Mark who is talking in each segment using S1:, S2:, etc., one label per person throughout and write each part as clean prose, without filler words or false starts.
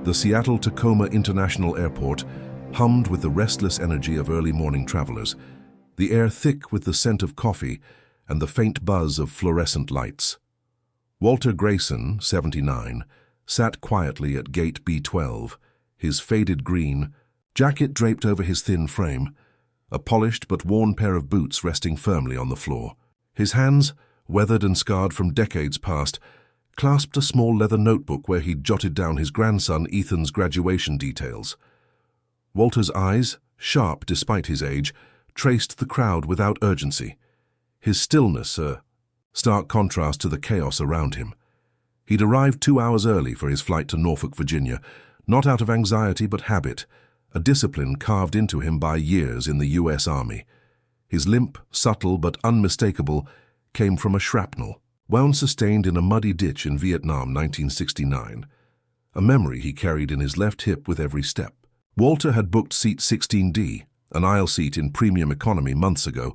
S1: The Seattle-Tacoma International Airport hummed with the restless energy of early morning travelers, the air thick with the scent of coffee and the faint buzz of fluorescent lights. Walter Grayson, 79, sat quietly at gate B12, his faded green jacket draped over his thin frame, a polished but worn pair of boots resting firmly on the floor. His hands, weathered and scarred from decades past, clasped a small leather notebook where he'd jotted down his grandson Ethan's graduation details. Walter's eyes, sharp despite his age, traced the crowd without urgency, his stillness a stark contrast to the chaos around him. He'd arrived 2 hours early for his flight to Norfolk, Virginia, not out of anxiety but habit, a discipline carved into him by years in the U.S. Army. His limp, subtle but unmistakable, came from a shrapnel, wound sustained in a muddy ditch in Vietnam, 1969, a memory he carried in his left hip with every step. Walter had booked seat 16D, an aisle seat in premium economy, months ago,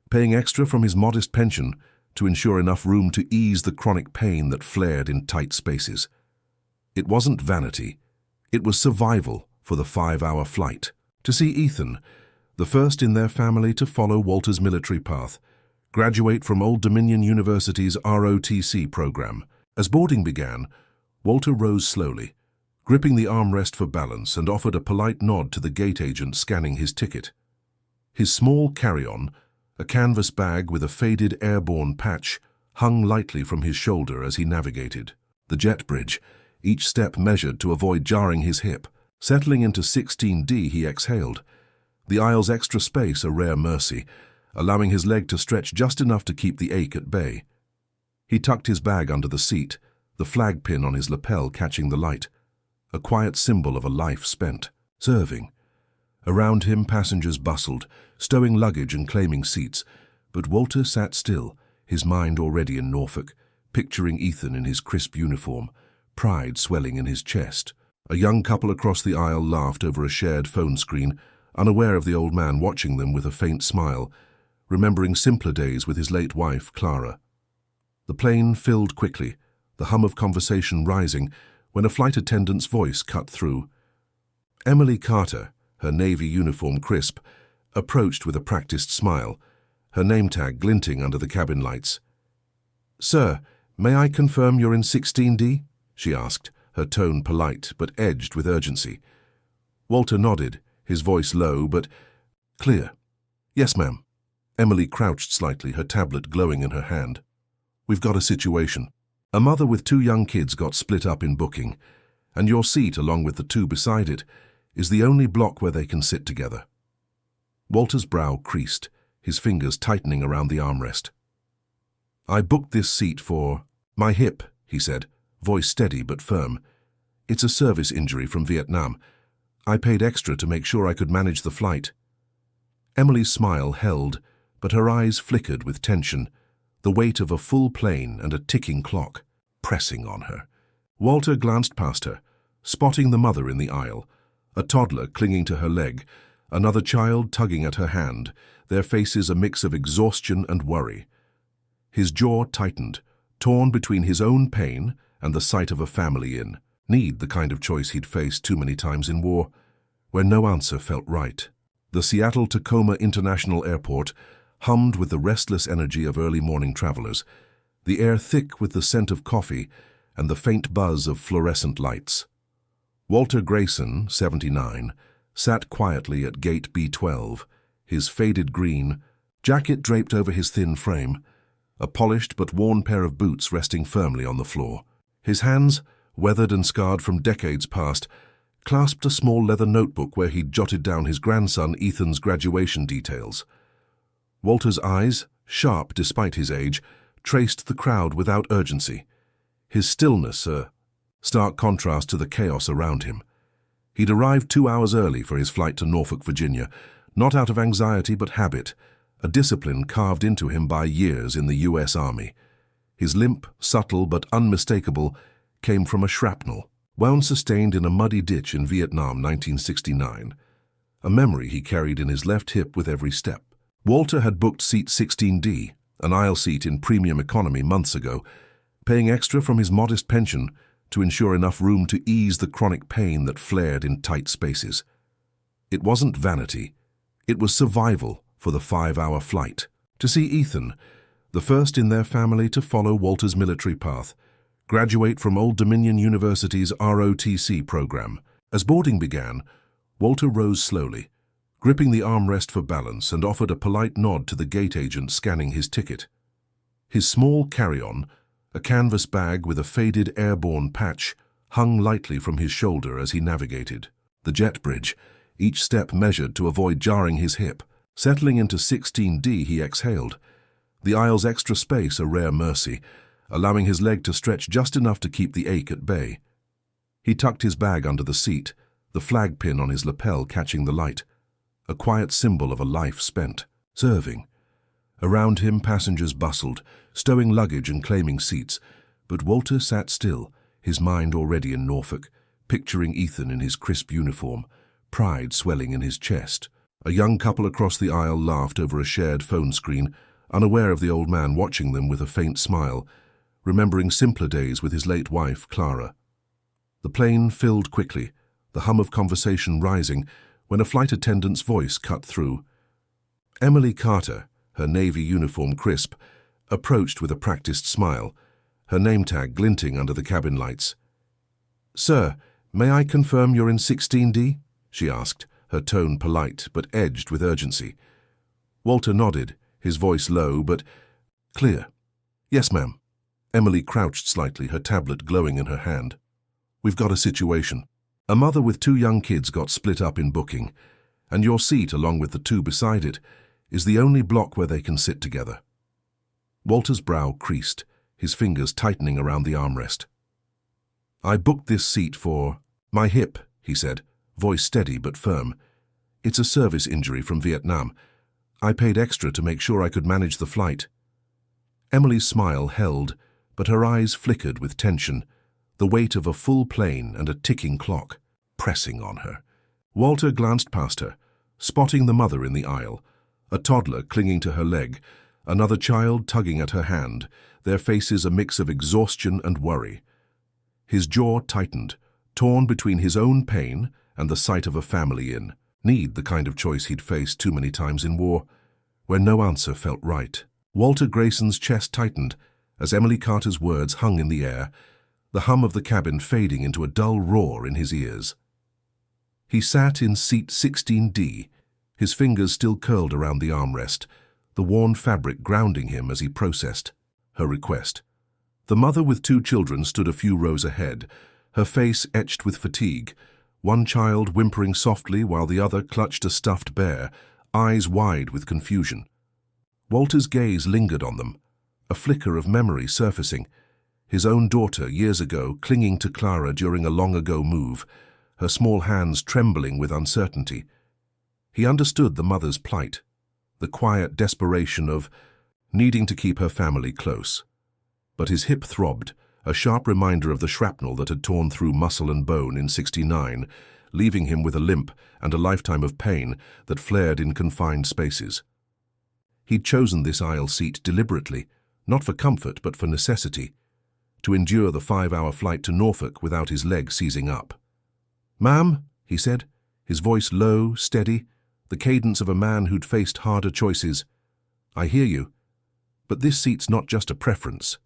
S1: paying extra from his modest pension to ensure enough room to ease the chronic pain that flared in tight spaces. It wasn't vanity, it was survival for the 5-hour flight. To see Ethan, the first in their family to follow Walter's military path, graduate from Old Dominion University's ROTC program. As boarding began, Walter rose slowly, gripping the armrest for balance, and offered a polite nod to the gate agent scanning his ticket. His small carry-on, a canvas bag with a faded airborne patch, hung lightly from his shoulder as he navigated the jet bridge, each step measured to avoid jarring his hip. Settling into 16D, he exhaled, the aisle's extra space a rare mercy, allowing his leg to stretch just enough to keep the ache at bay. He tucked his bag under the seat, the flag pin on his lapel catching the light, a quiet symbol of a life spent serving. Around him, passengers bustled, stowing luggage and claiming seats, but Walter sat still, his mind already in Norfolk, picturing Ethan in his crisp uniform, pride swelling in his chest. A young couple across the aisle laughed over a shared phone screen, unaware of the old man watching them with a faint smile, remembering simpler days with his late wife, Clara. The plane filled quickly, the hum of conversation rising, when a flight attendant's voice cut through. Emily Carter, her Navy uniform crisp, approached with a practiced smile, her name tag glinting under the cabin lights. "Sir, may I confirm you're in 16D?" she asked, her tone polite but edged with urgency. Walter nodded, his voice low but clear. "Yes, ma'am." Emily crouched slightly, her tablet glowing in her hand. "We've got a situation. A mother with 2 young kids got split up in booking, and your seat, along with the 2 beside it, is the only block where they can sit together." Walter's brow creased, his fingers tightening around the armrest. "I booked this seat for my hip," he said, voice steady but firm. "It's a service injury from Vietnam. I paid extra to make sure I could manage the flight." Emily's smile held, but her eyes flickered with tension, the weight of a full plane and a ticking clock pressing on her. Walter glanced past her, spotting the mother in the aisle, a toddler clinging to her leg, another child tugging at her hand, their faces a mix of exhaustion and worry. His jaw tightened, torn between his own pain and the sight of a family in need, the kind of choice he'd faced too many times in war, where no answer felt right. The Seattle-Tacoma International Airport hummed with the restless energy of early morning travelers, the air thick with the scent of coffee and the faint buzz of fluorescent lights. Walter Grayson, 79, sat quietly at gate B12, his faded green jacket draped over his thin frame, a polished but worn pair of boots resting firmly on the floor. His hands, weathered and scarred from decades past, clasped a small leather notebook where he'd jotted down his grandson Ethan's graduation details. Walter's eyes, sharp despite his age, traced the crowd without urgency, his stillness a stark contrast to the chaos around him. He'd arrived 2 hours early for his flight to Norfolk, Virginia, not out of anxiety but habit, a discipline carved into him by years in the U.S. Army. His limp, subtle but unmistakable, came from a shrapnel, wound sustained in a muddy ditch in Vietnam, 1969, a memory he carried in his left hip with every step. Walter had booked seat 16D, an aisle seat in premium economy, months ago, paying extra from his modest pension to ensure enough room to ease the chronic pain that flared in tight spaces. It wasn't vanity. It was survival for the 5-hour flight. To see Ethan, the first in their family to follow Walter's military path, graduate from Old Dominion University's ROTC program. As boarding began, Walter rose slowly, gripping the armrest for balance, and offered a polite nod to the gate agent scanning his ticket. His small carry-on, a canvas bag with a faded airborne patch, hung lightly from his shoulder as he navigated. The jet bridge, each step measured to avoid jarring his hip. Settling into 16D, he exhaled, the aisle's extra space a rare mercy, allowing his leg to stretch just enough to keep the ache at bay. He tucked his bag under the seat, the flag pin on his lapel catching the light, a quiet symbol of a life spent, serving. Around him, passengers bustled, stowing luggage and claiming seats, but Walter sat still, his mind already in Norfolk, picturing Ethan in his crisp uniform, pride swelling in his chest. A young couple across the aisle laughed over a shared phone screen, unaware of the old man watching them with a faint smile, remembering simpler days with his late wife, Clara. The plane filled quickly, the hum of conversation rising, when a flight attendant's voice cut through. Emily Carter, her Navy uniform crisp, approached with a practiced smile, her name tag glinting under the cabin lights. "Sir, may I confirm you're in 16D?" she asked, her tone polite but edged with urgency. Walter nodded, his voice low but clear. "Yes, ma'am." Emily crouched slightly, her tablet glowing in her hand. "We've got a situation. A mother with 2 young kids got split up in booking, and your seat, along with the 2 beside it, is the only block where they can sit together." Walter's brow creased, his fingers tightening around the armrest. "I booked this seat for my hip," he said, voice steady but firm. "It's a service injury from Vietnam. I paid extra to make sure I could manage the flight." Emily's smile held, but her eyes flickered with tension, the weight of a full plane and a ticking clock pressing on her. Walter glanced past her, spotting the mother in the aisle, a toddler clinging to her leg, another child tugging at her hand, their faces a mix of exhaustion and worry. His jaw tightened, torn between his own pain and the sight of a family in need, the kind of choice he'd faced too many times in war, where no answer felt right. Walter Grayson's chest tightened as Emily Carter's words hung in the air, the hum of the cabin fading into a dull roar in his ears. He sat in seat 16D, his fingers still curled around the armrest, the worn fabric grounding him as he processed her request. The mother with 2 children stood a few rows ahead, her face etched with fatigue, one child whimpering softly while the other clutched a stuffed bear, eyes wide with confusion. Walter's gaze lingered on them, a flicker of memory surfacing, his own daughter years ago clinging to Clara during a long-ago move, her small hands trembling with uncertainty. He understood the mother's plight, the quiet desperation of needing to keep her family close. But his hip throbbed, a sharp reminder of the shrapnel that had torn through muscle and bone in '69, leaving him with a limp and a lifetime of pain that flared in confined spaces. He'd chosen this aisle seat deliberately, not for comfort but for necessity, to endure the 5-hour flight to Norfolk without his leg seizing up. "Ma'am," he said, his voice low, steady, the cadence of a man who'd faced harder choices. "I hear you, but this seat's not just a preference.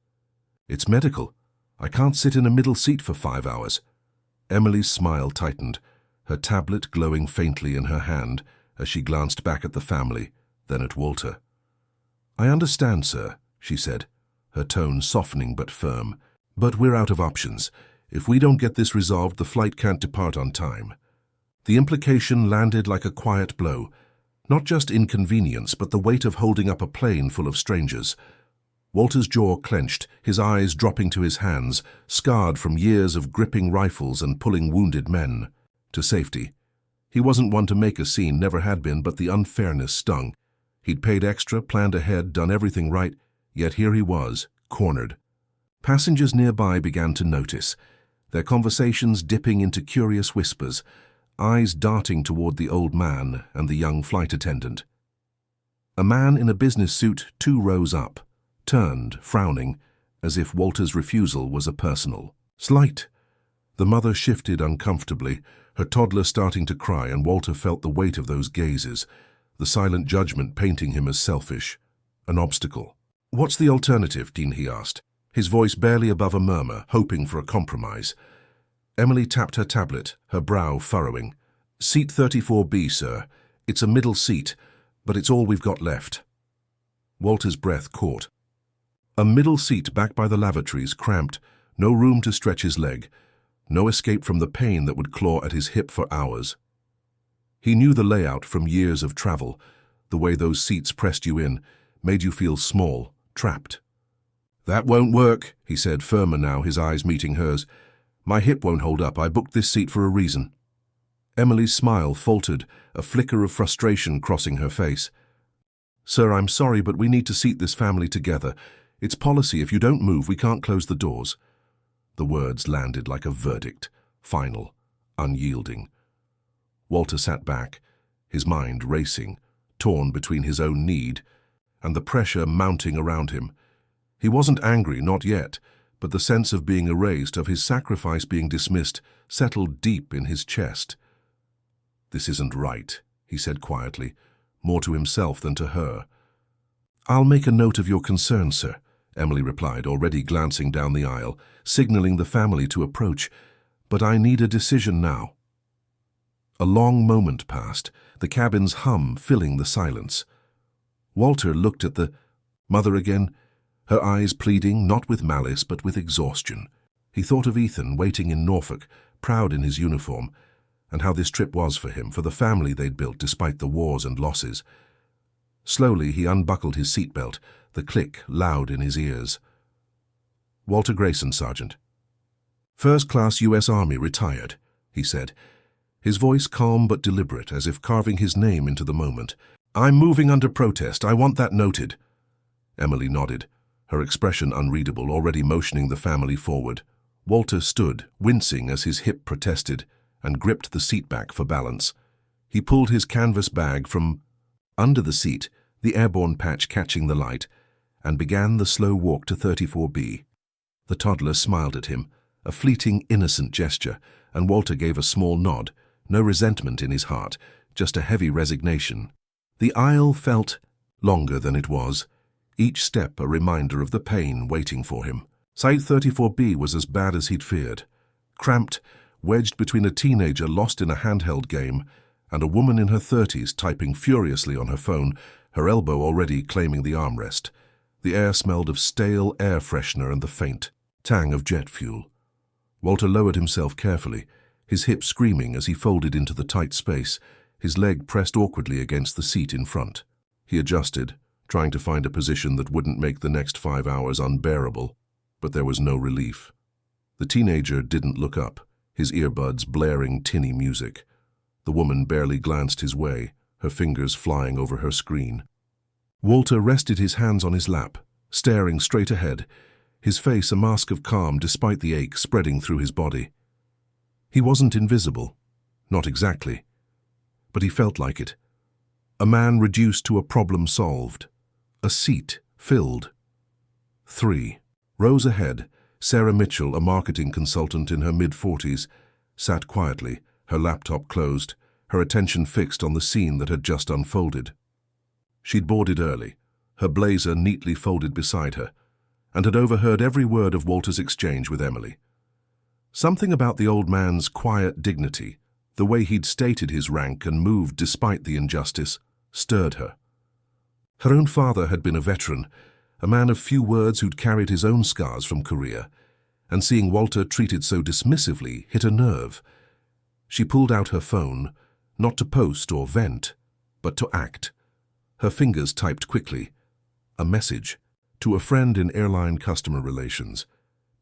S1: It's medical. I can't sit in a middle seat for 5 hours." Emily's smile tightened, her tablet glowing faintly in her hand as she glanced back at the family, then at Walter. "I understand, sir," she said, her tone softening but firm. "But we're out of options. If we don't get this resolved, the flight can't depart on time." The implication landed like a quiet blow, not just inconvenience, but the weight of holding up a plane full of strangers. Walter's jaw clenched, his eyes dropping to his hands, scarred from years of gripping rifles and pulling wounded men to safety. He wasn't one to make a scene, never had been, but the unfairness stung. He'd paid extra, planned ahead, done everything right, yet here he was, cornered. Passengers nearby began to notice, their conversations dipping into curious whispers, eyes darting toward the old man and the young flight attendant. A man in a business suit 2 rows up turned, frowning, as if Walter's refusal was a personal slight. The mother shifted uncomfortably, her toddler starting to cry, and Walter felt the weight of those gazes, the silent judgment painting him as selfish, an obstacle. "What's the alternative?" he asked, his voice barely above a murmur, hoping for a compromise. Emily tapped her tablet, her brow furrowing. "Seat 34B, sir. It's a middle seat, but it's all we've got left." Walter's breath caught. A middle seat back by the lavatories, cramped, no room to stretch his leg, no escape from the pain that would claw at his hip for hours. He knew the layout from years of travel, the way those seats pressed you in, made you feel small, trapped. "That won't work," he said, firmer now, his eyes meeting hers. "My hip won't hold up. I booked this seat for a reason." Emily's smile faltered, a flicker of frustration crossing her face. "Sir, I'm sorry, but we need to seat this family together. It's policy. If you don't move, we can't close the doors." The words landed like a verdict, final, unyielding. Walter sat back, his mind racing, torn between his own need and the pressure mounting around him. He wasn't angry, not yet, but the sense of being erased, of his sacrifice being dismissed, settled deep in his chest. "This isn't right," he said quietly, more to himself than to her. "I'll make a note of your concern, sir," Emily replied, already glancing down the aisle, signaling the family to approach. "But I need a decision now." A long moment passed, the cabin's hum filling the silence. Walter looked at the mother again, her eyes pleading, not with malice but with exhaustion. He thought of Ethan waiting in Norfolk, proud in his uniform, and how this trip was for him, for the family they'd built despite the wars and losses. Slowly he unbuckled his seatbelt, the click loud in his ears. "Walter Grayson, Sergeant. First Class U.S. Army, retired," he said, his voice calm but deliberate, as if carving his name into the moment. "I'm moving under protest. I want that noted." Emily nodded, her expression unreadable, already motioning the family forward. Walter stood, wincing as his hip protested, and gripped the seat back for balance. He pulled his canvas bag from under the seat, the airborne patch catching the light, and began the slow walk to 34B. The toddler smiled at him, a fleeting, innocent gesture, and Walter gave a small nod, no resentment in his heart, just a heavy resignation. The aisle felt longer than it was, each step a reminder of the pain waiting for him. Site 34B was as bad as he'd feared. Cramped, wedged between a teenager lost in a handheld game and a woman in her 30s typing furiously on her phone, her elbow already claiming the armrest. The air smelled of stale air freshener and the faint tang of jet fuel. Walter lowered himself carefully, his hip screaming as he folded into the tight space, his leg pressed awkwardly against the seat in front. He adjusted, trying to find a position that wouldn't make the next 5 hours unbearable, but there was no relief. The teenager didn't look up, his earbuds blaring tinny music. The woman barely glanced his way, her fingers flying over her screen. Walter rested his hands on his lap, staring straight ahead, his face a mask of calm despite the ache spreading through his body. He wasn't invisible, not exactly, but he felt like it. A man reduced to a problem solved, a seat filled. 3. Rows ahead, Sarah Mitchell, a marketing consultant in her mid-40s, sat quietly, her laptop closed, her attention fixed on the scene that had just unfolded. She'd boarded early, her blazer neatly folded beside her, and had overheard every word of Walter's exchange with Emily. Something about the old man's quiet dignity, the way he'd stated his rank and moved despite the injustice, stirred her. Her own father had been a veteran, a man of few words who'd carried his own scars from Korea, and seeing Walter treated so dismissively hit a nerve. She pulled out her phone, not to post or vent, but to act. Her fingers typed quickly. A message to a friend in airline customer relations.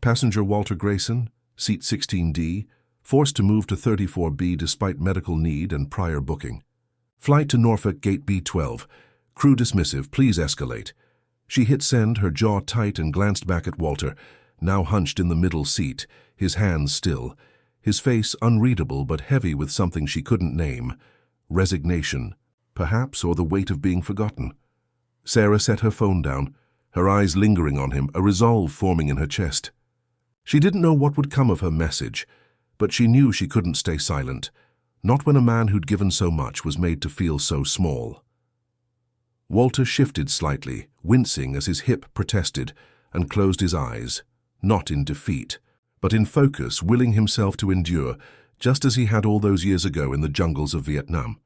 S1: Passenger Walter Grayson, seat 16D, forced to move to 34B despite medical need and prior booking. Flight to Norfolk, gate B12. Crew dismissive, please escalate. She hit send, her jaw tight, and glanced back at Walter, now hunched in the middle seat, his hands still, his face unreadable but heavy with something she couldn't name. Resignation, perhaps, or the weight of being forgotten. Sarah set her phone down, her eyes lingering on him, a resolve forming in her chest. She didn't know what would come of her message, But she knew she couldn't stay silent, not when a man who'd given so much was made to feel so small. Walter shifted slightly, wincing as his hip protested, and closed his eyes, not in defeat, but in focus, willing himself to endure, just as he had all those years ago in the jungles of Vietnam.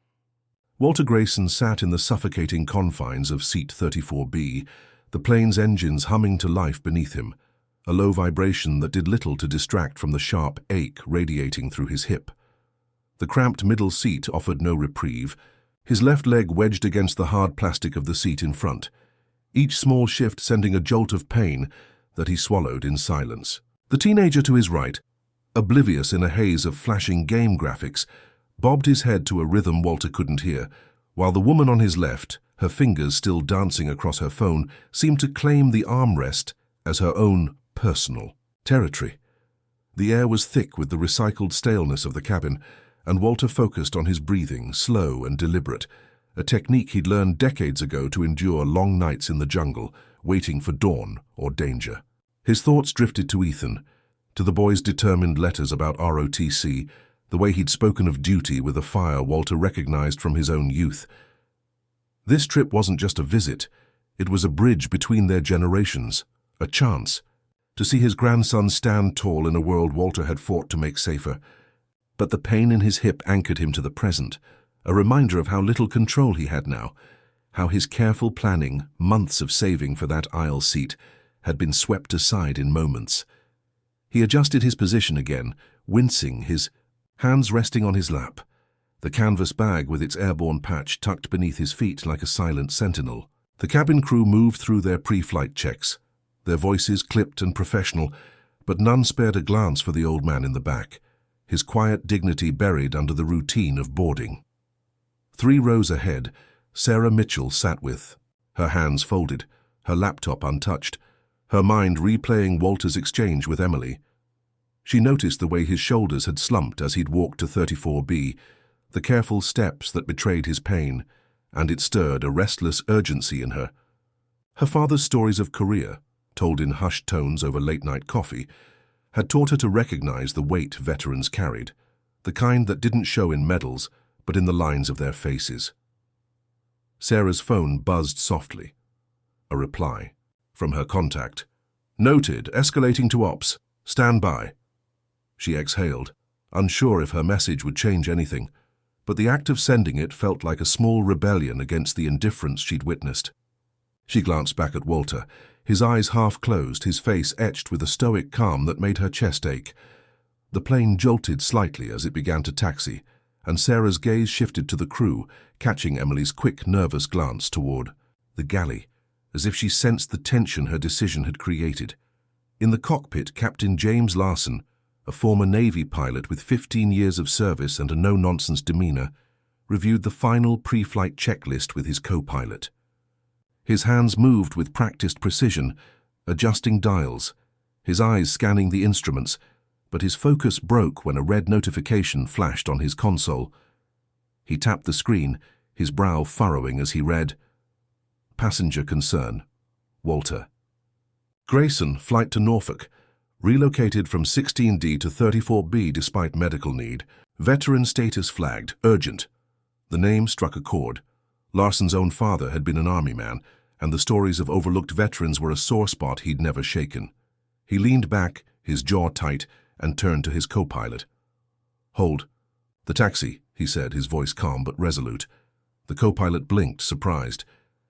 S1: Walter Grayson sat in the suffocating confines of Seat 34B, the plane's engines humming to life beneath him, a low vibration that did little to distract from the sharp ache radiating through his hip. The cramped middle seat offered no reprieve, his left leg wedged against the hard plastic of the seat in front, each small shift sending a jolt of pain that he swallowed in silence. The teenager to his right, oblivious in a haze of flashing game graphics, bobbed his head to a rhythm Walter couldn't hear, while the woman on his left, her fingers still dancing across her phone, seemed to claim the armrest as her own personal territory. The air was thick with the recycled staleness of the cabin, and Walter focused on his breathing, slow and deliberate, a technique he'd learned decades ago to endure long nights in the jungle, waiting for dawn or danger. His thoughts drifted to Ethan, to the boy's determined letters about ROTC, the way he'd spoken of duty with a fire Walter recognized from his own youth. This trip wasn't just a visit, it was a bridge between their generations, a chance to see his grandson stand tall in a world Walter had fought to make safer. But the pain in his hip anchored him to the present, a reminder of how little control he had now, how his careful planning, months of saving for that aisle seat, had been swept aside in moments. He adjusted his position again, wincing, his hands resting on his lap, the canvas bag with its airborne patch tucked beneath his feet like a silent sentinel. The cabin crew moved through their pre-flight checks, their voices clipped and professional, but none spared a glance for the old man in the back, his quiet dignity buried under the routine of boarding. 3 rows ahead, Sarah Mitchell sat with, her hands folded, her laptop untouched, her mind replaying Walter's exchange with Emily. She noticed the way his shoulders had slumped as he'd walked to 34B, the careful steps that betrayed his pain, and it stirred a restless urgency in her. Her father's stories of Korea, told in hushed tones over late-night coffee, had taught her to recognize the weight veterans carried, the kind that didn't show in medals, but in the lines of their faces. Sarah's phone buzzed softly. A reply from her contact. Noted, escalating to ops. Stand by. She exhaled, unsure if her message would change anything, but the act of sending it felt like a small rebellion against the indifference she'd witnessed. She glanced back at Walter, his eyes half closed, his face etched with a stoic calm that made her chest ache. The plane jolted slightly as it began to taxi, and Sarah's gaze shifted to the crew, catching Emily's quick, nervous glance toward the galley, as if she sensed the tension her decision had created. In the cockpit, Captain James Larson, a former Navy pilot with 15 years of service and a no-nonsense demeanor, reviewed the final pre-flight checklist with his co-pilot. His hands moved with practiced precision, adjusting dials, his eyes scanning the instruments, but his focus broke when a red notification flashed on his console. He tapped the screen, his brow furrowing as he read, "Passenger concern. Walter. Grayson, flight to Norfolk. Relocated from 16D to 34B despite medical need. Veteran status flagged. Urgent." The name struck a chord. Larson's own father had been an army man, and the stories of overlooked veterans were a sore spot he'd never shaken. He leaned back, his jaw tight, and turned to his co-pilot. "Hold. The taxi," he said, his voice calm but resolute. The co-pilot blinked, surprised.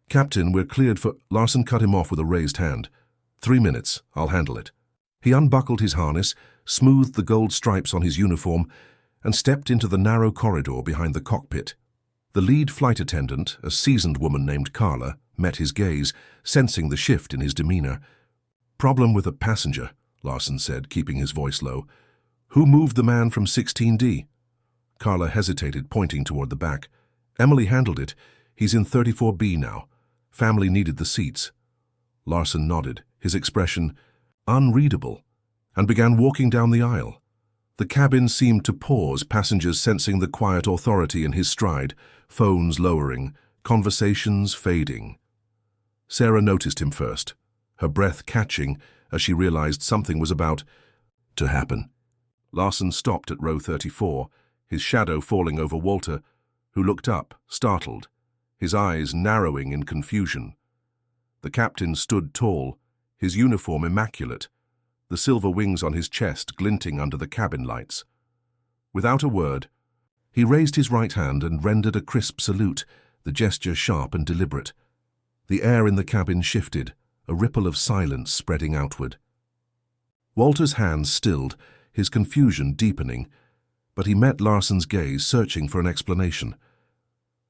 S1: "Captain, we're cleared for—" Larson cut him off with a raised hand. 3 minutes. I'll handle it." He unbuckled his harness, smoothed the gold stripes on his uniform, and stepped into the narrow corridor behind the cockpit. The lead flight attendant, a seasoned woman named Carla, met his gaze, sensing the shift in his demeanor. "Problem with a passenger," Larson said, keeping his voice low. "Who moved the man from 16D? Carla hesitated, pointing toward the back. "Emily handled it. He's in 34B now. Family needed the seats." Larson nodded, his expression unreadable, and began walking down the aisle. The cabin seemed to pause, passengers sensing the quiet authority in his stride, phones lowering, conversations fading. Sarah noticed him first, her breath catching as she realized something was about to happen. Larson stopped at row 34, his shadow falling over Walter, who looked up, startled, his eyes narrowing in confusion. The captain stood tall, his uniform immaculate, the silver wings on his chest glinting under the cabin lights. Without a word, he raised his right hand and rendered a crisp salute, the gesture sharp and deliberate. The air in the cabin shifted, a ripple of silence spreading outward. Walter's hands stilled, his confusion deepening, but he met Larson's gaze, searching for an explanation.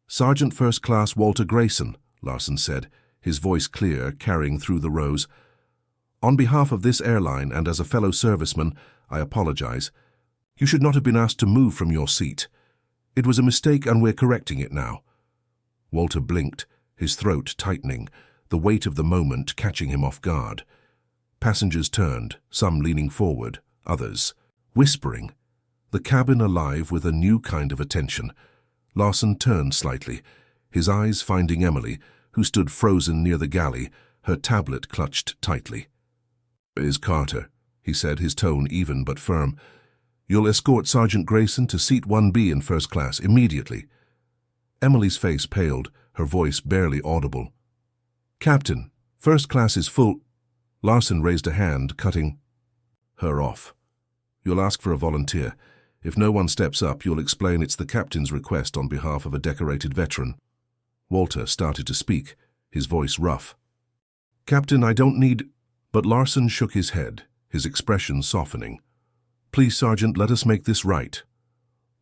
S1: "Sergeant First Class Walter Grayson," Larson said, his voice clear, carrying through the rows. "On behalf of this airline and as a fellow serviceman, I apologize. You should not have been asked to move from your seat. It was a mistake and we're correcting it now." Walter blinked, his throat tightening, the weight of the moment catching him off guard. Passengers turned, some leaning forward, others whispering, the cabin alive with a new kind of attention. Larson turned slightly, his eyes finding Emily, who stood frozen near the galley, her tablet clutched tightly. "Is Carter," he said, his tone even but firm. "You'll escort Sergeant Grayson to seat 1B in first class immediately." Emily's face paled, her voice barely audible. "Captain, first class is full." Larson raised a hand, cutting her off. "You'll ask for a volunteer. If no one steps up, you'll explain it's the captain's request on behalf of a decorated veteran." Walter started to speak, his voice rough. "Captain, I don't need—" But Larson shook his head, his expression softening. "Please, Sergeant, let us make this right."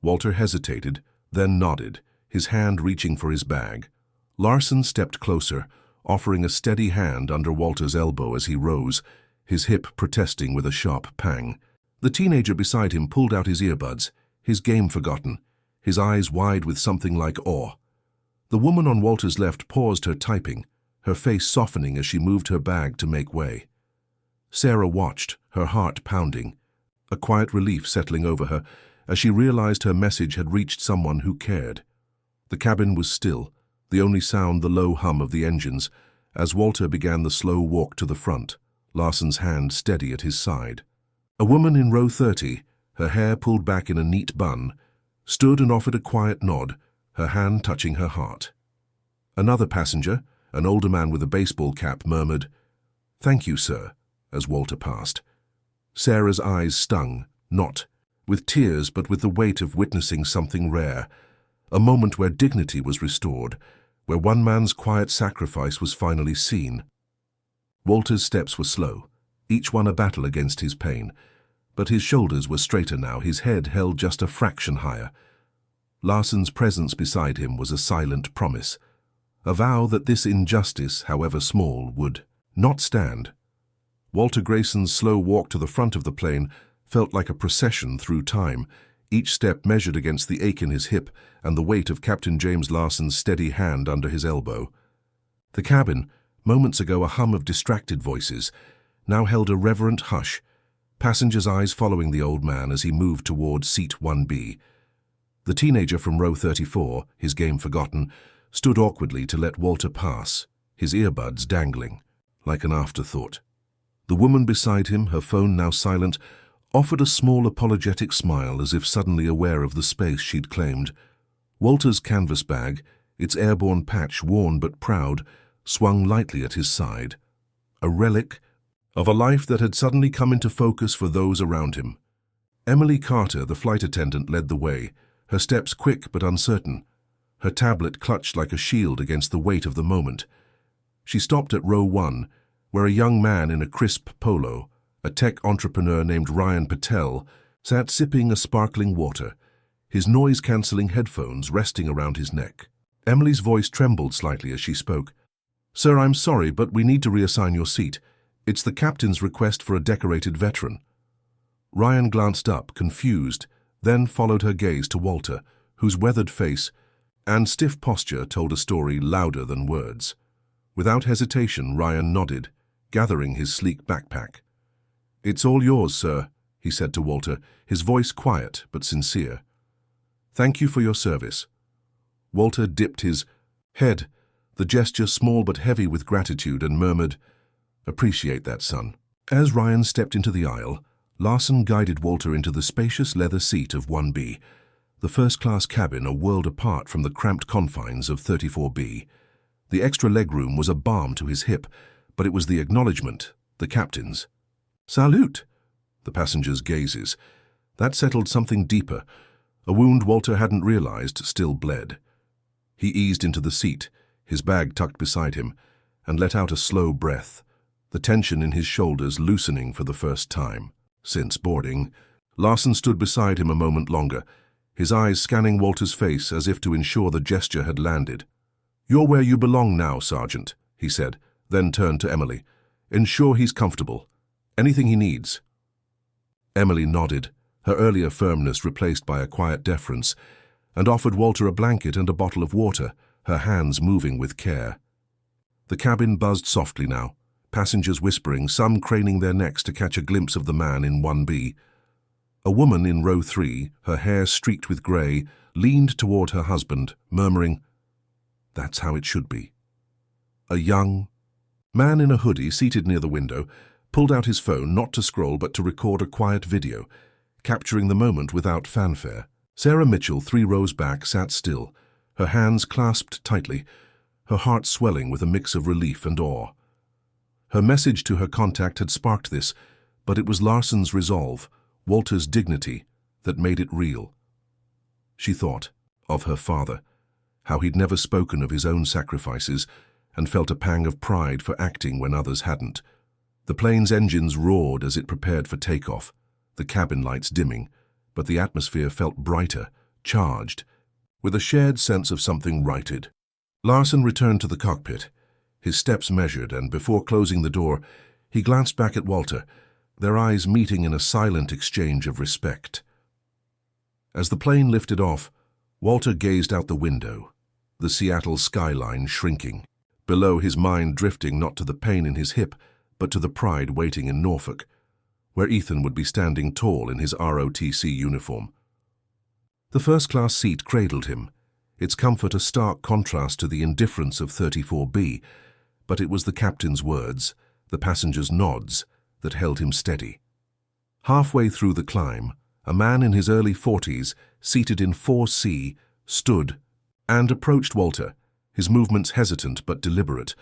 S1: Walter hesitated, then nodded, his hand reaching for his bag. Larson stepped closer, offering a steady hand under Walter's elbow as he rose, his hip protesting with a sharp pang. The teenager beside him pulled out his earbuds, his game forgotten, his eyes wide with something like awe. The woman on Walter's left paused her typing, her face softening as she moved her bag to make way. Sarah watched, her heart pounding, a quiet relief settling over her as she realized her message had reached someone who cared. The cabin was still, the only sound the low hum of the engines, as Walter began the slow walk to the front, Larson's hand steady at his side. A woman in row 30, her hair pulled back in a neat bun, stood and offered a quiet nod, her hand touching her heart. Another passenger, an older man with a baseball cap, murmured, "Thank you, sir," as Walter passed. Sarah's eyes stung, not with tears but with the weight of witnessing something rare, a moment where dignity was restored, where one man's quiet sacrifice was finally seen. Walter's steps were slow, each one a battle against his pain, but his shoulders were straighter now, his head held just a fraction higher. Larson's presence beside him was a silent promise, a vow that this injustice, however small, would not stand. Walter Grayson's slow walk to the front of the plane felt like a procession through time, each step measured against the ache in his hip and the weight of Captain James Larson's steady hand under his elbow. The cabin, moments ago a hum of distracted voices, now held a reverent hush, passengers' eyes following the old man as he moved toward seat 1B. The teenager from row 34, his game forgotten, stood awkwardly to let Walter pass, his earbuds dangling, like an afterthought. The woman beside him, her phone now silent, offered a small apologetic smile as if suddenly aware of the space she'd claimed. Walter's canvas bag, its airborne patch worn but proud, swung lightly at his side, a relic of a life that had suddenly come into focus for those around him. Emily Carter, the flight attendant, led the way, her steps quick but uncertain, her tablet clutched like a shield against the weight of the moment. She stopped at row 1, where a young man in a crisp polo, a tech entrepreneur named Ryan Patel, sat sipping a sparkling water, his noise-canceling headphones resting around his neck. Emily's voice trembled slightly as she spoke. "Sir, I'm sorry, but we need to reassign your seat. It's the captain's request for a decorated veteran." Ryan glanced up, confused, then followed her gaze to Walter, whose weathered face and stiff posture told a story louder than words. Without hesitation, Ryan nodded, gathering his sleek backpack. "It's all yours, sir," he said to Walter, his voice quiet but sincere. "Thank you for your service." Walter dipped his head, the gesture small but heavy with gratitude, and murmured, "Appreciate that, son." As Ryan stepped into the aisle, Larson guided Walter into the spacious leather seat of 1B, the first-class cabin a world apart from the cramped confines of 34B. The extra legroom was a balm to his hip, but it was the acknowledgement, the captain's. "Salute!" The passengers' gazes. That settled something deeper. A wound Walter hadn't realized still bled. He eased into the seat, his bag tucked beside him, and let out a slow breath, the tension in his shoulders loosening for the first time since boarding. Larson stood beside him a moment longer, his eyes scanning Walter's face as if to ensure the gesture had landed. "You're where you belong now, Sergeant," he said, then turned to Emily. "Ensure he's comfortable. Anything he needs." Emily nodded, her earlier firmness replaced by a quiet deference, and offered Walter a blanket and a bottle of water, her hands moving with care. The cabin buzzed softly now, passengers whispering, some craning their necks to catch a glimpse of the man in 1B. A woman in row 3, her hair streaked with grey, leaned toward her husband, murmuring, "That's how it should be." A young man in a hoodie seated near the window pulled out his phone not to scroll but to record a quiet video, capturing the moment without fanfare. Sarah Mitchell, 3 rows back, sat still, her hands clasped tightly, her heart swelling with a mix of relief and awe. Her message to her contact had sparked this, but it was Larson's resolve, Walter's dignity, that made it real. She thought of her father, how he'd never spoken of his own sacrifices, and felt a pang of pride for acting when others hadn't. The plane's engines roared as it prepared for takeoff, the cabin lights dimming, but the atmosphere felt brighter, charged, with a shared sense of something righted. Larson returned to the cockpit, his steps measured, and before closing the door, he glanced back at Walter, their eyes meeting in a silent exchange of respect. As the plane lifted off, Walter gazed out the window, the Seattle skyline shrinking, below his mind drifting not to the pain in his hip, but to the pride waiting in Norfolk, where Ethan would be standing tall in his ROTC uniform. The first-class seat cradled him, its comfort a stark contrast to the indifference of 34B, but it was the captain's words, the passenger's nods, that held him steady. Halfway through the climb, a man in his early 40s, seated in 4C, stood and approached Walter, his movements hesitant but deliberate.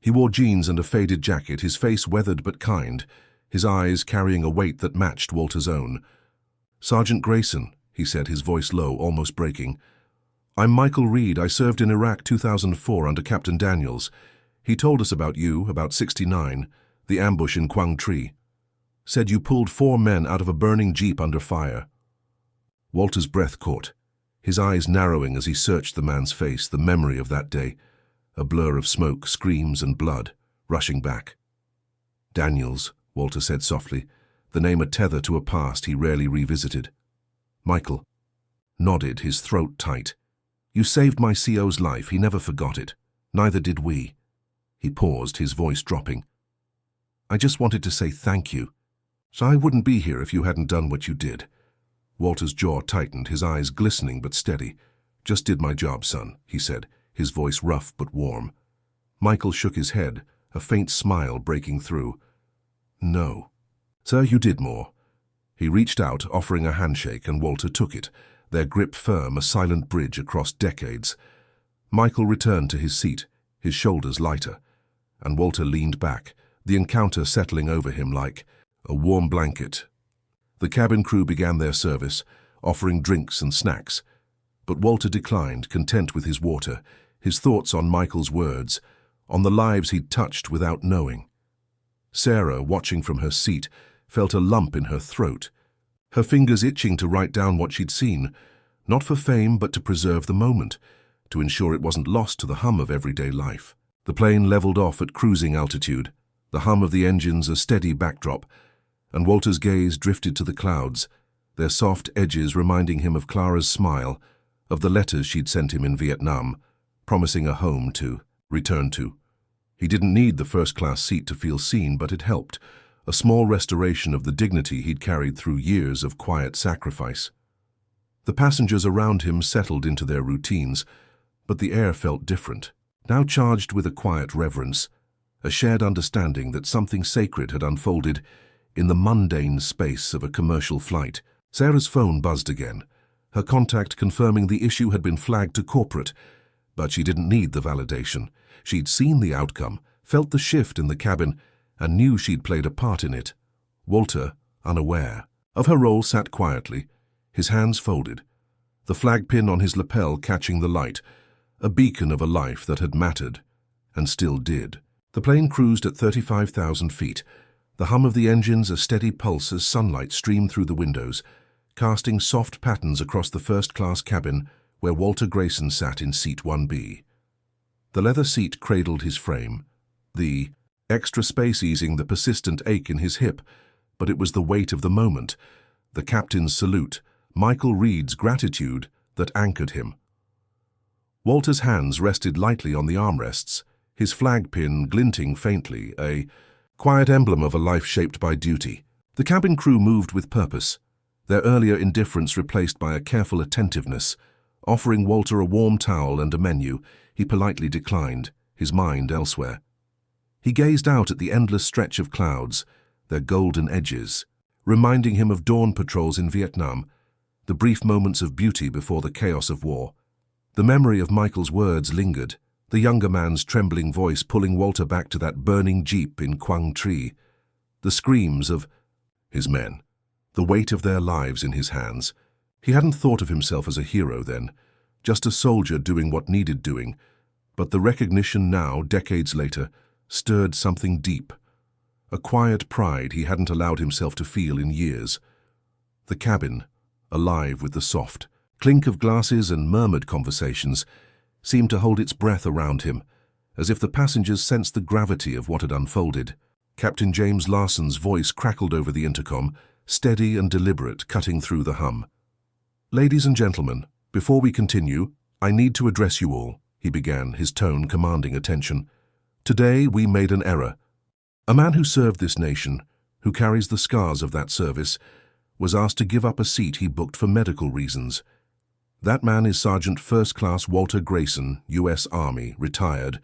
S1: He wore jeans and a faded jacket, his face weathered but kind, his eyes carrying a weight that matched Walter's own. "Sergeant Grayson," he said, his voice low, almost breaking. "I'm Michael Reed. I served in Iraq 2004 under Captain Daniels. He told us about you, about 69, the ambush in Quang Tri. Said you pulled 4 men out of a burning jeep under fire." Walter's breath caught, his eyes narrowing as he searched the man's face, the memory of that day, a blur of smoke, screams and blood, rushing back. "Daniels," Walter said softly, the name a tether to a past he rarely revisited. Michael nodded, his throat tight. "You saved my CO's life. He never forgot it. Neither did we." He paused, his voice dropping. "I just wanted to say thank you. So I wouldn't be here if you hadn't done what you did." Walter's jaw tightened, his eyes glistening but steady. "Just did my job, son," he said, his voice rough but warm. Michael shook his head, a faint smile breaking through. "No. Sir, you did more." He reached out, offering a handshake, and Walter took it, their grip firm, a silent bridge across decades. Michael returned to his seat, his shoulders lighter, and Walter leaned back, the encounter settling over him like a warm blanket. The cabin crew began their service, offering drinks and snacks, but Walter declined, content with his water, his thoughts on Michael's words, on the lives he'd touched without knowing. Sarah, watching from her seat, felt a lump in her throat, her fingers itching to write down what she'd seen, not for fame but to preserve the moment, to ensure it wasn't lost to the hum of everyday life. The plane leveled off at cruising altitude, the hum of the engines a steady backdrop, and Walter's gaze drifted to the clouds, their soft edges reminding him of Clara's smile, of the letters she'd sent him in Vietnam, promising a home to return to. He didn't need the first-class seat to feel seen, but it helped, a small restoration of the dignity he'd carried through years of quiet sacrifice. The passengers around him settled into their routines, but the air felt different, now charged with a quiet reverence, a shared understanding that something sacred had unfolded in the mundane space of a commercial flight. Sarah's phone buzzed again, her contact confirming the issue had been flagged to corporate, but she didn't need the validation. She'd seen the outcome, felt the shift in the cabin, and knew she'd played a part in it. Walter, unaware of her role, sat quietly, his hands folded, the flag pin on his lapel catching the light, a beacon of a life that had mattered, and still did. The plane cruised at 35,000 feet, the hum of the engines a steady pulse as sunlight streamed through the windows, casting soft patterns across the first-class cabin where Walter Grayson sat in seat 1B. The leather seat cradled his frame, the extra space easing the persistent ache in his hip, but it was the weight of the moment, the captain's salute, Michael Reed's gratitude, that anchored him. Walter's hands rested lightly on the armrests, his flag pin glinting faintly, a quiet emblem of a life shaped by duty. The cabin crew moved with purpose, their earlier indifference replaced by a careful attentiveness. Offering Walter a warm towel and a menu, he politely declined, his mind elsewhere. He gazed out at the endless stretch of clouds, their golden edges, reminding him of dawn patrols in Vietnam, the brief moments of beauty before the chaos of war. The memory of Michael's words lingered, the younger man's trembling voice pulling Walter back to that burning jeep in Quang Tri, the screams of his men, the weight of their lives in his hands. He hadn't thought of himself as a hero then, just a soldier doing what needed doing, but the recognition now, decades later, stirred something deep, a quiet pride he hadn't allowed himself to feel in years. The cabin, alive with the soft clink of glasses and murmured conversations, seemed to hold its breath around him, as if the passengers sensed the gravity of what had unfolded. Captain James Larson's voice crackled over the intercom, steady and deliberate, cutting through the hum. "Ladies and gentlemen, before we continue, I need to address you all," he began, his tone commanding attention. "Today we made an error. A man who served this nation, who carries the scars of that service, was asked to give up a seat he booked for medical reasons. That man is Sergeant First Class Walter Grayson, U.S. Army, retired,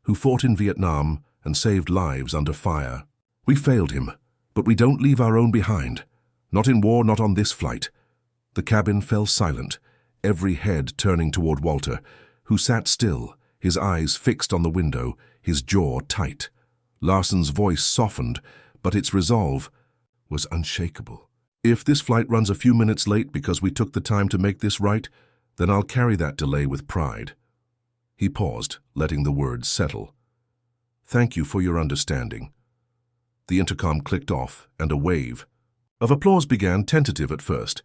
S1: who fought in Vietnam and saved lives under fire. We failed him, but we don't leave our own behind. Not in war, not on this flight." The cabin fell silent, every head turning toward Walter, who sat still, his eyes fixed on the window, his jaw tight. Larson's voice softened, but its resolve was unshakable. "If this flight runs a few minutes late because we took the time to make this right, then I'll carry that delay with pride." He paused, letting the words settle. "Thank you for your understanding." The intercom clicked off, and a wave of applause began, tentative at first.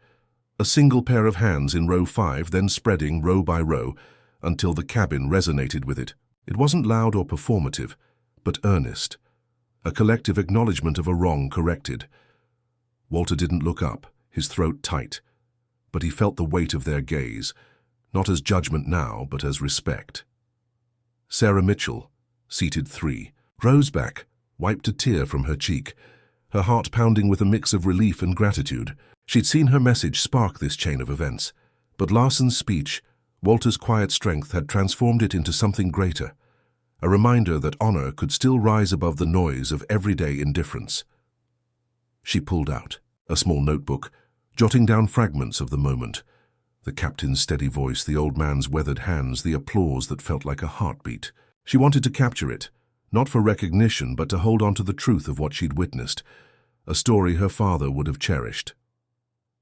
S1: A single pair of hands in row 5, then spreading row by row, until the cabin resonated with it. It wasn't loud or performative, but earnest, a collective acknowledgement of a wrong corrected. Walter didn't look up, his throat tight, but he felt the weight of their gaze, not as judgment now, but as respect. Sarah Mitchell, seated 3, rose back, wiped a tear from her cheek, her heart pounding with a mix of relief and gratitude. She'd seen her message spark this chain of events, but Larson's speech, Walter's quiet strength, had transformed it into something greater, a reminder that honor could still rise above the noise of everyday indifference. She pulled out a small notebook, jotting down fragments of the moment. The captain's steady voice, the old man's weathered hands, the applause that felt like a heartbeat. She wanted to capture it, not for recognition, but to hold on to the truth of what she'd witnessed, a story her father would have cherished.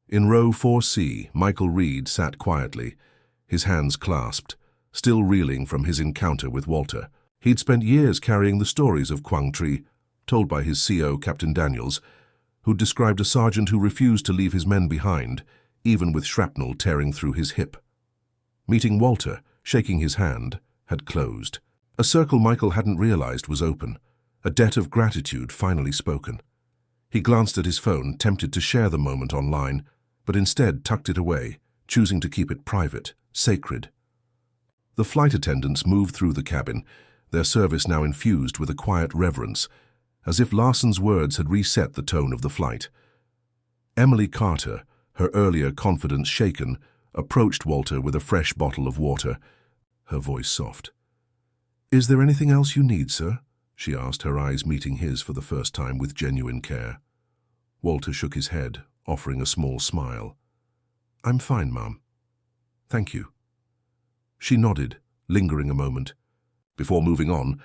S1: In row 4C, Michael Reed sat quietly, his hands clasped, still reeling from his encounter with Walter. He'd spent years carrying the stories of Quang Tri, told by his CO, Captain Daniels, who described a sergeant who refused to leave his men behind, even with shrapnel tearing through his hip. Meeting Walter, shaking his hand, had closed. A circle Michael hadn't realized was open, a debt of gratitude finally spoken. He glanced at his phone, tempted to share the moment online, but instead tucked it away, choosing to keep it private, sacred. The flight attendants moved through the cabin, their service now infused with a quiet reverence, as if Larson's words had reset the tone of the flight. Emily Carter, her earlier confidence shaken, approached Walter with a fresh bottle of water, her voice soft. "Is there anything else you need, sir?" she asked, her eyes meeting his for the first time with genuine care. Walter shook his head, offering a small smile. "I'm fine, Mum. Thank you." She nodded, lingering a moment. Before moving on,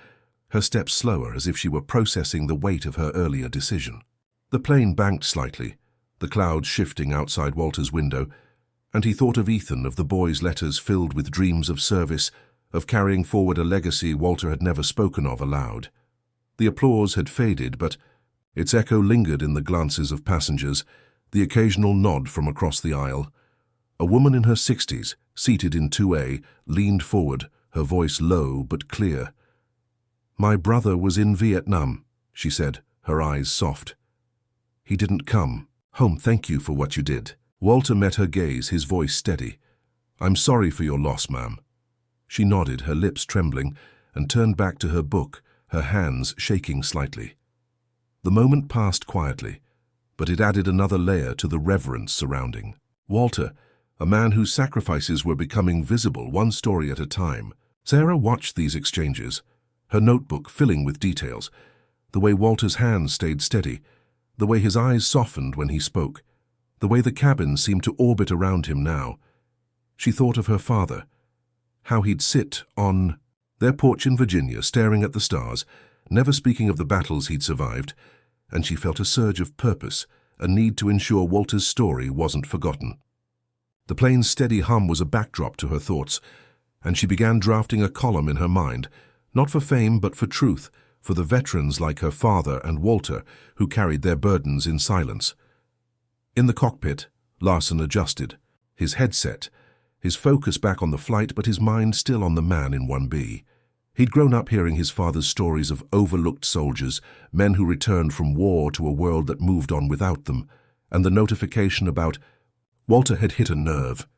S1: her steps slower as if she were processing the weight of her earlier decision. The plane banked slightly, the clouds shifting outside Walter's window, and he thought of Ethan, of the boy's letters filled with dreams of service, of carrying forward a legacy Walter had never spoken of aloud. The applause had faded, but its echo lingered in the glances of passengers, the occasional nod from across the aisle. A woman in her 60s, seated in 2A, leaned forward, her voice low but clear. "My brother was in Vietnam," she said, her eyes soft. "He didn't come home. Thank you for what you did." Walter met her gaze, his voice steady. "I'm sorry for your loss, ma'am." She nodded, her lips trembling, and turned back to her book, her hands shaking slightly. The moment passed quietly, but it added another layer to the reverence surrounding Walter, a man whose sacrifices were becoming visible one story at a time. Sarah watched these exchanges, her notebook filling with details, the way Walter's hands stayed steady, the way his eyes softened when he spoke, the way the cabin seemed to orbit around him now. She thought of her father, how he'd sit on their porch in Virginia, staring at the stars, never speaking of the battles he'd survived, and she felt a surge of purpose, a need to ensure Walter's story wasn't forgotten. The plane's steady hum was a backdrop to her thoughts, and she began drafting a column in her mind, not for fame but for truth, for the veterans like her father and Walter who carried their burdens in silence. In the cockpit, Larson adjusted, his head set, his focus back on the flight but his mind still on the man in 1B. He'd grown up hearing his father's stories of overlooked soldiers, men who returned from war to a world that moved on without them, and the notification about Walter had hit a nerve.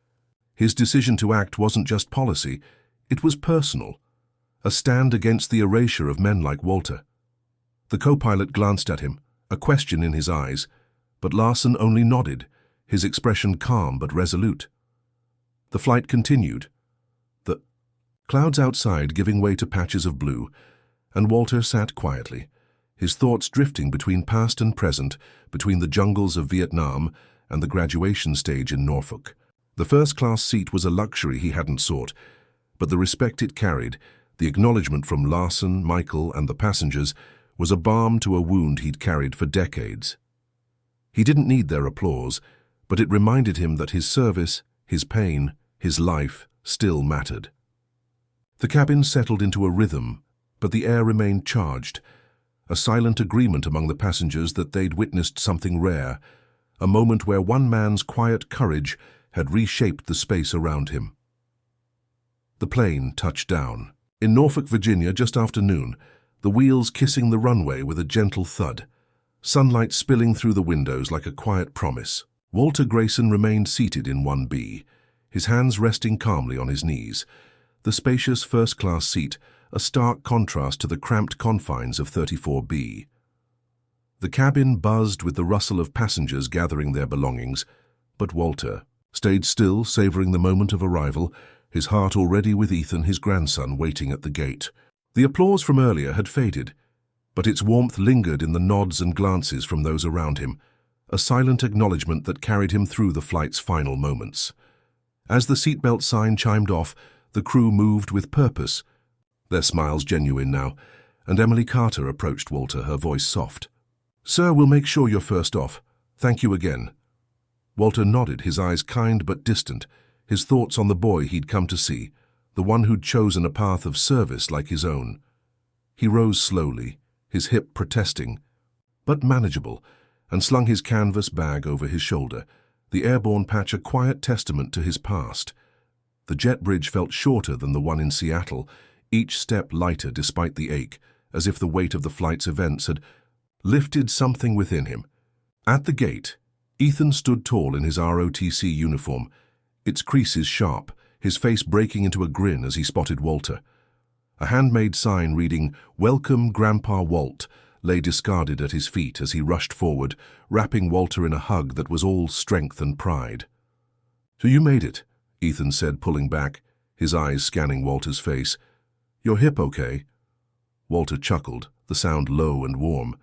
S1: His decision to act wasn't just policy, it was personal, a stand against the erasure of men like Walter. The co-pilot glanced at him, a question in his eyes, but Larson only nodded, his expression calm but resolute. The flight continued, the clouds outside giving way to patches of blue, and Walter sat quietly, his thoughts drifting between past and present, between the jungles of Vietnam and the graduation stage in Norfolk. The first-class seat was a luxury he hadn't sought, but the respect it carried, the acknowledgement from Larson, Michael, and the passengers, was a balm to a wound he'd carried for decades. He didn't need their applause, but it reminded him that his service, his pain, his life still mattered. The cabin settled into a rhythm, but the air remained charged, a silent agreement among the passengers that they'd witnessed something rare, a moment where one man's quiet courage had reshaped the space around him. The plane touched down. In Norfolk, Virginia, just after noon, the wheels kissing the runway with a gentle thud, sunlight spilling through the windows like a quiet promise. Walter Grayson remained seated in 1B, his hands resting calmly on his knees, the spacious first-class seat a stark contrast to the cramped confines of 34B. The cabin buzzed with the rustle of passengers gathering their belongings, but Walter stayed still, savoring the moment of arrival, his heart already with Ethan, his grandson, waiting at the gate. The applause from earlier had faded, but its warmth lingered in the nods and glances from those around him, a silent acknowledgement that carried him through the flight's final moments. As the seatbelt sign chimed off, the crew moved with purpose, their smiles genuine now, and Emily Carter approached Walter, her voice soft. "Sir, we'll make sure you're first off. Thank you again." Walter nodded, his eyes kind but distant, his thoughts on the boy he'd come to see, the one who'd chosen a path of service like his own. He rose slowly, his hip protesting, but manageable, and slung his canvas bag over his shoulder, the airborne patch a quiet testament to his past. The jet bridge felt shorter than the one in Seattle, each step lighter despite the ache, as if the weight of the flight's events had lifted something within him. At the gate, Ethan stood tall in his ROTC uniform, its creases sharp, his face breaking into a grin as he spotted Walter. A handmade sign reading, "Welcome, Grandpa Walt," lay discarded at his feet as he rushed forward, wrapping Walter in a hug that was all strength and pride. "So you made it," Ethan said, pulling back, his eyes scanning Walter's face. "Your hip okay?" Walter chuckled, the sound low and warm.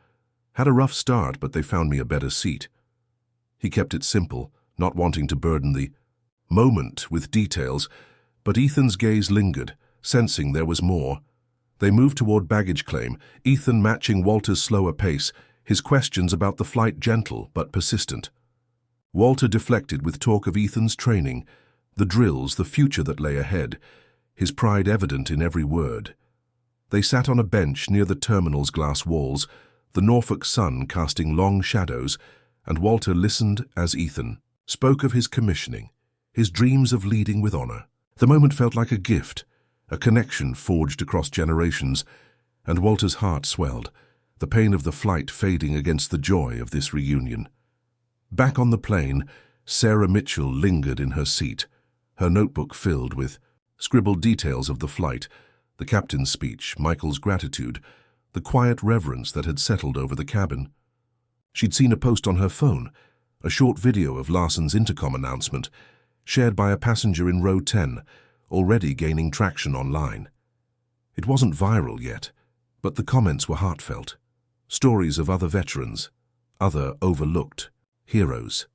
S1: "Had a rough start, but they found me a better seat." He kept it simple, not wanting to burden the moment with details, but Ethan's gaze lingered, sensing there was more. They moved toward baggage claim, Ethan matching Walter's slower pace, his questions about the flight gentle but persistent. Walter deflected with talk of Ethan's training, the drills, the future that lay ahead, his pride evident in every word. They sat on a bench near the terminal's glass walls, the Norfolk sun casting long shadows, and Walter listened as Ethan spoke of his commissioning, his dreams of leading with honor. The moment felt like a gift, a connection forged across generations, and Walter's heart swelled, the pain of the flight fading against the joy of this reunion. Back on the plane, Sarah Mitchell lingered in her seat, her notebook filled with scribbled details of the flight, the captain's speech, Michael's gratitude, the quiet reverence that had settled over the cabin. She'd seen a post on her phone, a short video of Larson's intercom announcement, shared by a passenger in row 10, already gaining traction online. It wasn't viral yet, but the comments were heartfelt. Stories of other veterans, other overlooked heroes.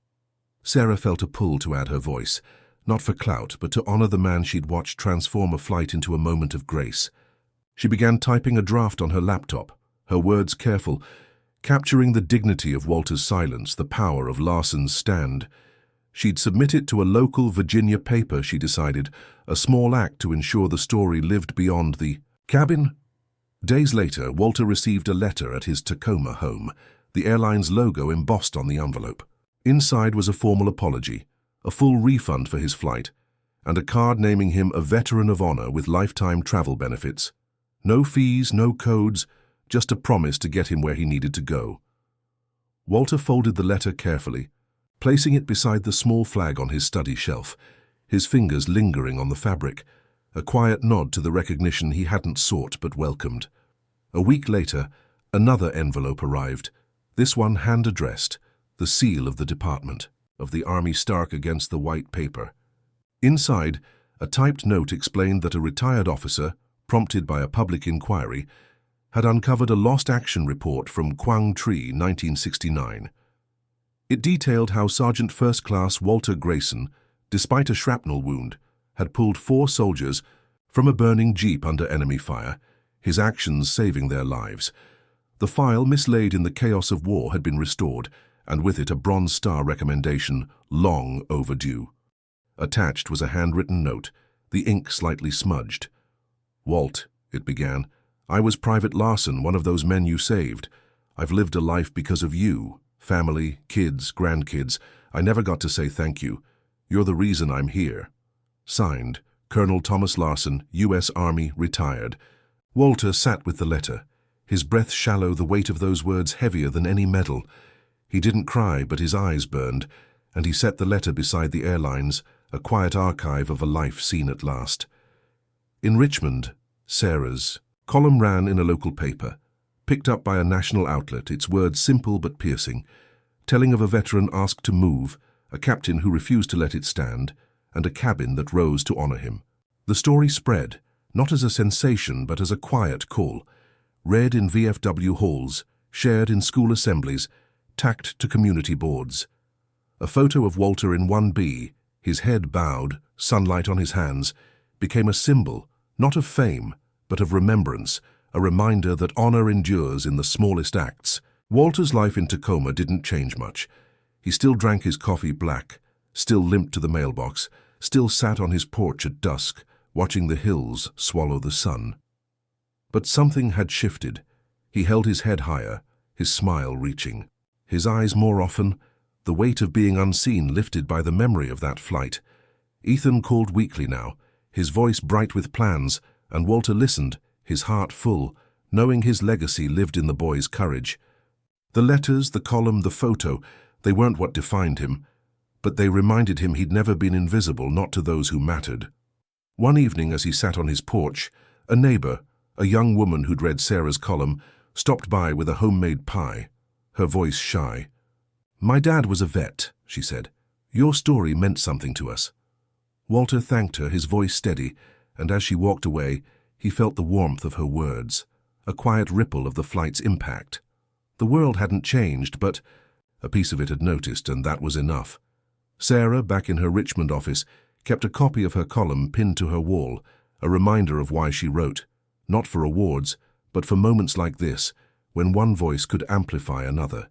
S1: Sarah felt a pull to add her voice, not for clout, but to honor the man she'd watched transform a flight into a moment of grace. She began typing a draft on her laptop, her words careful, capturing the dignity of Walter's silence, the power of Larson's stand. She'd submit it to a local Virginia paper, she decided, a small act to ensure the story lived beyond the cabin. Days later, Walter received a letter at his Tacoma home, the airline's logo embossed on the envelope. Inside was a formal apology, a full refund for his flight, and a card naming him a veteran of honor with lifetime travel benefits. No fees, no codes, just a promise to get him where he needed to go. Walter folded the letter carefully, placing it beside the small flag on his study shelf, his fingers lingering on the fabric, a quiet nod to the recognition he hadn't sought but welcomed. A week later, another envelope arrived, this one hand-addressed, the seal of the department, of the Army stark against the white paper. Inside, a typed note explained that a retired officer, prompted by a public inquiry, had uncovered a lost action report from Quang Tri, 1969. It detailed how Sergeant First Class Walter Grayson, despite a shrapnel wound, had pulled 4 soldiers from a burning jeep under enemy fire, his actions saving their lives. The file, mislaid in the chaos of war, had been restored, and with it a Bronze Star recommendation, long overdue. Attached was a handwritten note, the ink slightly smudged. "Walt," it began, "I was Private Larson, one of those men you saved. I've lived a life because of you. Family, kids, grandkids. I never got to say thank you. You're the reason I'm here." Signed, Colonel Thomas Larson, U.S. Army, retired. Walter sat with the letter, his breath shallow, the weight of those words heavier than any medal. He didn't cry, but his eyes burned, and he set the letter beside the airlines, a quiet archive of a life seen at last. In Richmond, Sarah's column ran in a local paper, picked up by a national outlet, its words simple but piercing, telling of a veteran asked to move, a captain who refused to let it stand, and a cabin that rose to honor him. The story spread, not as a sensation but as a quiet call, read in VFW halls, shared in school assemblies, tacked to community boards. A photo of Walter in 1B, his head bowed, sunlight on his hands, became a symbol, not of fame, but of remembrance, a reminder that honor endures in the smallest acts. Walter's life in Tacoma didn't change much. He still drank his coffee black, still limped to the mailbox, still sat on his porch at dusk, watching the hills swallow the sun. But something had shifted. He held his head higher, his smile reaching. His eyes more often, the weight of being unseen lifted by the memory of that flight. Ethan called weekly now, his voice bright with plans, and Walter listened, his heart full, knowing his legacy lived in the boy's courage. The letters, the column, the photo, they weren't what defined him, but they reminded him he'd never been invisible, not to those who mattered. One evening as he sat on his porch, a neighbor, a young woman who'd read Sarah's column, stopped by with a homemade pie, her voice shy. "My dad was a vet," she said. "Your story meant something to us." Walter thanked her, his voice steady, and as she walked away, he felt the warmth of her words, a quiet ripple of the flight's impact. The world hadn't changed, but A piece of it had noticed, and that was enough. Sarah, back in her Richmond office, kept a copy of her column pinned to her wall, a reminder of why she wrote, not for awards, but for moments like this, when one voice could amplify another.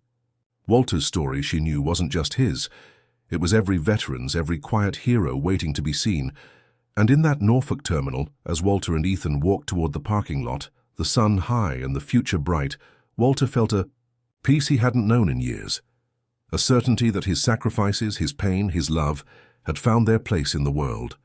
S1: Walter's story, she knew, wasn't just his. It was every veteran's, every quiet hero waiting to be seen. And in that Norfolk terminal, as Walter and Ethan walked toward the parking lot, the sun high and the future bright, Walter felt a peace he hadn't known in years. A certainty that his sacrifices, his pain, his love, had found their place in the world.